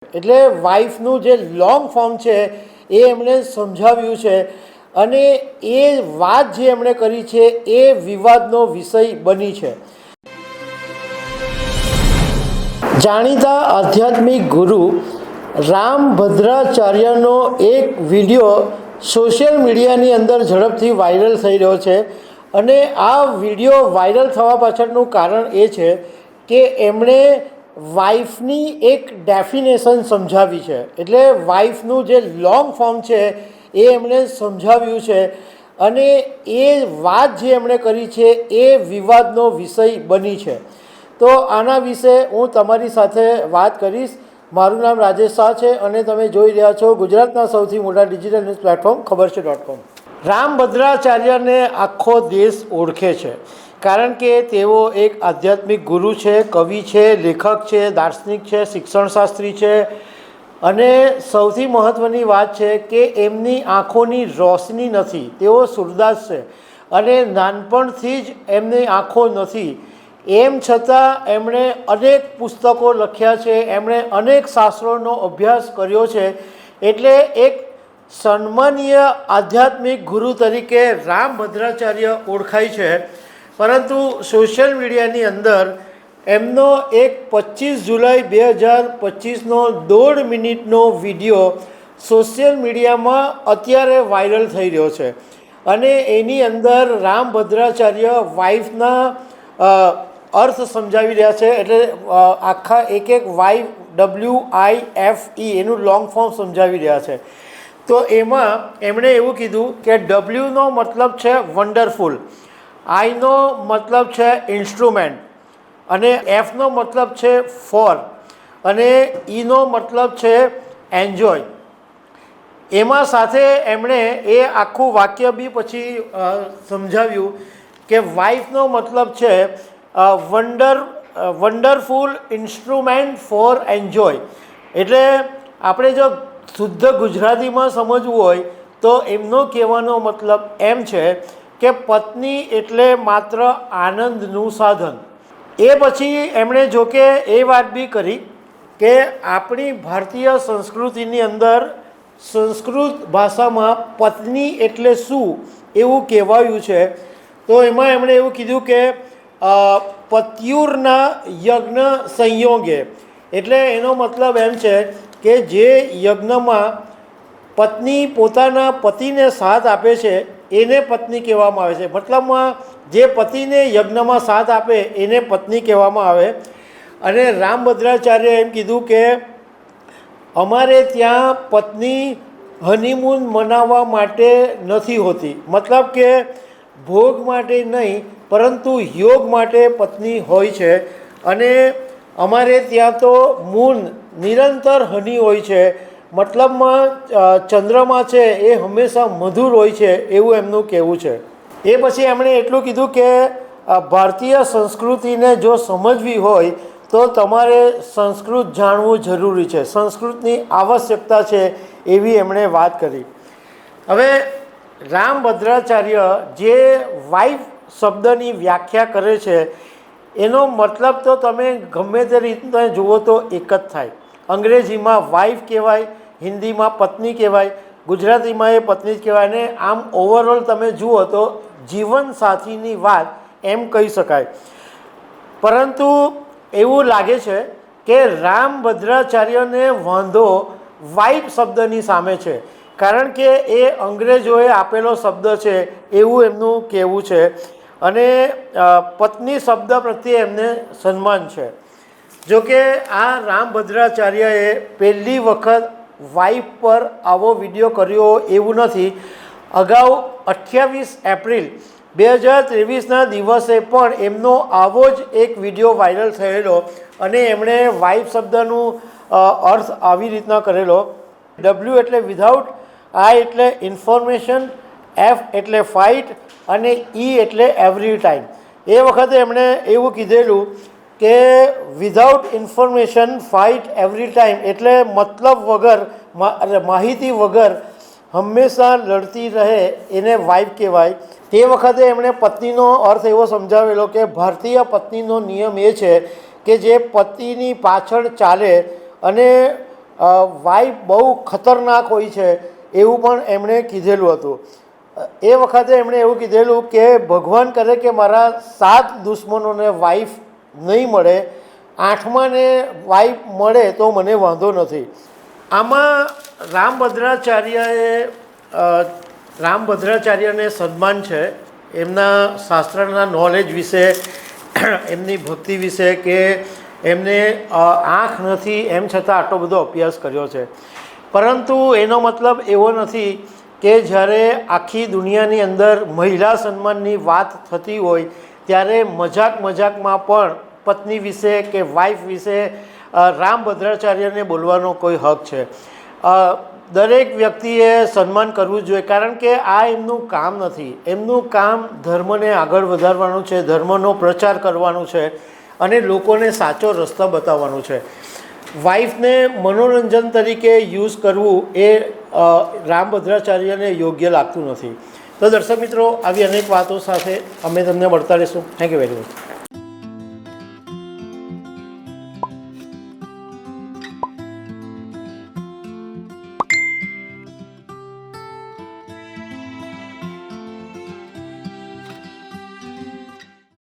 એટલે વાઇફનું જે long form છે એ એમણે સમજાવ્યું છે અને એ વાત જે એમણે કરી છે એ વિવાદનો વિષય બની છે। જાણીતા આધ્યાત્મિક ગુરુ રામભદ્રાચાર્યનો એક વિડીયો સોશિયલ મીડિયાની અંદર ઝડપથી વાયરલ થઈ રહ્યો છે અને આ વિડીયો વાયરલ થવા પાછળનું કારણ એ છે કે એમણે વાઇફની એક ડેફિનેશન સમજાવી છે। એટલે વાઇફનું જે લોંગ ફોર્મ છે એ એમણે સમજાવ્યું છે અને એ વાત જે એમણે કરી છે એ વિવાદનો વિષય બની છે। તો આના વિશે હું તમારી સાથે વાત કરીશ। મારું નામ રાજેશ શાહ છે અને તમે જોઈ રહ્યા છો ગુજરાતના સૌથી મોટા ડિજિટલ ન્યૂઝ પ્લેટફોર્મ ખબરછે.com। રામભદ્રાચાર્યને આખો દેશ ઓળખે છે કારણ કે તેઓ એક આધ્યાત્મિક ગુરુ છે, કવિ છે, લેખક છે, દાર્શનિક છે, શિક્ષણશાસ્ત્રી છે અને સૌથી મહત્ત્વની વાત છે કે એમની આંખોની રોશની નથી, તેઓ સુરદાસ છે અને નાનપણથી જ એમની આંખો નથી। એમ છતાં એમણે અનેક પુસ્તકો લખ્યા છે, એમણે અનેક શાસ્ત્રોનો અભ્યાસ કર્યો છે, એટલે એક સન્માનીય આધ્યાત્મિક ગુરુ તરીકે રામભદ્રાચાર્ય ઓળખાય છે। પરંતુ સોશિયલ મીડિયાની અંદર એમનો એક 25 જુલાઈ 2025નો 1.5 મિનિટનો વિડીયો સોશિયલ મીડિયામાં અત્યારે વાયરલ થઈ રહ્યો છે અને એની અંદર રામભદ્રાચાર્ય વાઇફના અર્થ સમજાવી રહ્યા છે। એટલે આખા એક વાઇફ WIFE એનું લોંગ ફોર્મ સમજાવી રહ્યા છે। તો એમાં એમણે એવું કીધું કે ડબલ્યુનો મતલબ છે વન્ડરફુલ, આઈનો મતલબ છે ઇન્સ્ટ્રુમેન્ટ અને એફનો મતલબ છે ફોર અને ઈનો મતલબ છે એન્જોય। એમાં સાથે એમણે એ આખું વાક્ય બી પછી સમજાવ્યું કે વાઇફનો મતલબ છે વન્ડરફુલ ઇન્સ્ટ્રુમેન્ટ ફોર એન્જોય। એટલે આપણે જો શુદ્ધ ગુજરાતીમાં સમજવું હોય તો એમનો કહેવાનો મતલબ એમ છે કે પત્ની એટલે માત્ર આનંદનું સાધન। એ પછી એમણે જોકે એ વાત બી કરી કે આપણી ભારતીય સંસ્કૃતિની અંદર સંસ્કૃત ભાષામાં પત્ની એટલે શું એવું કહેવાયું છે। તો એમાં એમણે એવું કીધું કે પત્યુરના યજ્ઞ સંયોગે, એટલે એનો મતલબ એમ છે કે જે યજ્ઞમાં પત્ની પોતાના પતિને સાથ આપે છે એને પત્ની કહેવામાં આવે છે। મતલબમાં જે પતિને યજ્ઞમાં સાથ આપે એને પત્ની કહેવામાં આવે। અને રામભદ્રાચાર્યએ એમ કીધું કે અમારે ત્યાં પત્ની હનીમૂન મનાવવા માટે નથી હોતી, મતલબ કે ભોગ માટે નહીં પરંતુ યોગ માટે પત્ની હોય છે અને અમારે ત્યાં તો મૂન નિરંતર હની હોય છે, મતલબમાં ચંદ્રમા છે એ હંમેશા મધુર હોય છે એવું એમનું કહેવું છે। એ પછી એમણે એટલું કીધું કે ભારતીય સંસ્કૃતિને જો સમજવી હોય તો તમારે સંસ્કૃત જાણવું જરૂરી છે, સંસ્કૃતની આવશ્યકતા છે એવી એમણે વાત કરી। હવે રામભદ્રાચાર્ય જે વાઇફ શબ્દની વ્યાખ્યા કરે છે એનો મતલબ તો તમે ગમે તે રીતના જુઓ તો એક જ થાય। અંગ્રેજીમાં વાઇફ કહેવાય, હિન્દીમાં પત્ની કહેવાય, ગુજરાતીમાં એ પત્ની જ કહેવાય અને આમ ઓવરઓલ તમે જુઓ તો જીવનસાથીની વાત એમ કહી શકાય। પરંતુ એવું લાગે છે કે રામભદ્રાચાર્યને વાંધો વાઇફ શબ્દની સામે છે કારણ કે એ અંગ્રેજોએ આપેલો શબ્દ છે એવું એમનું કહેવું છે અને પત્ની શબ્દ પ્રત્યે એમને સન્માન છે। જોકે આ રામભદ્રાચાર્યએ પહેલી વખત વાઇફ પર આવો વિડીયો કર્યો એવું નથી। અગાઉ 28 એપ્રિલ 2023ના દિવસે પણ એમનો આવો જ એક વિડીયો વાયરલ થયેલો અને એમણે વાઇફ શબ્દનું અર્થ આવી રીતના કરેલો। ડબલ્યુ એટલે વિધાઉટ, આઈ એટલે ઇન્ફોર્મેશન, એફ એટલે ફાઇટ અને ઈ એટલે એવરી ટાઈમ। એ વખતે એમણે એવું કીધેલું કે without information fight every time એટલે મતલબ વગર માહિતી વગર હંમેશા લડતી રહે એને વાઇફ કહેવાય। તે વખતે એમણે પત્નીનો અર્થ એવો સમજાવેલો કે ભારતીય પત્નીનો નિયમ એ છે કે જે પતિની પાછળ ચાલે અને વાઈફ બહુ ખતરનાક હોય છે એવું પણ એમણે કીધેલું હતું. એ વખતે એમણે એવું કીધેલું કે ભગવાન કરે કે મારા 7 દુશ્મનોને વાઈફ નહીં મળે, 8માને વાઈફ મળે તો મને વાંધો નથી. આમાં રામભદ્રાચાર્યને સન્માન છે એમના શાસ્ત્રના નોલેજ વિશે, એમની ભક્તિ વિશે, કે એમને આંખ નથી એમ છતાં આટલો બધો અભ્યાસ કર્યો છે. પરંતુ એનો મતલબ એવો નથી કે જ્યારે આખી દુનિયાની અંદર મહિલા સન્માનની વાત થતી હોય ત્યારે મજાકમાં પણ પત્ની વિશે કે વાઈફ વિશે રામભદ્રાચાર્યને બોલવાનો કોઈ હક છે. દરેક વ્યક્તિએ સન્માન કરવું જોઈએ, કારણ કે આ એમનું કામ નથી. એમનું કામ ધર્મને આગળ વધારવાનું છે, ધર્મનો પ્રચાર કરવાનું છે અને લોકોને સાચો રસ્તો બતાવવાનું છે. વાઈફને મનોરંજન તરીકે યુઝ કરવું એ રામભદ્રાચાર્યને યોગ્ય લાગતું નથી. તો દર્શક મિત્રો, આવી અનેક વાતો સાથે અમે તમને મળતા રહીશું. Thank you very much.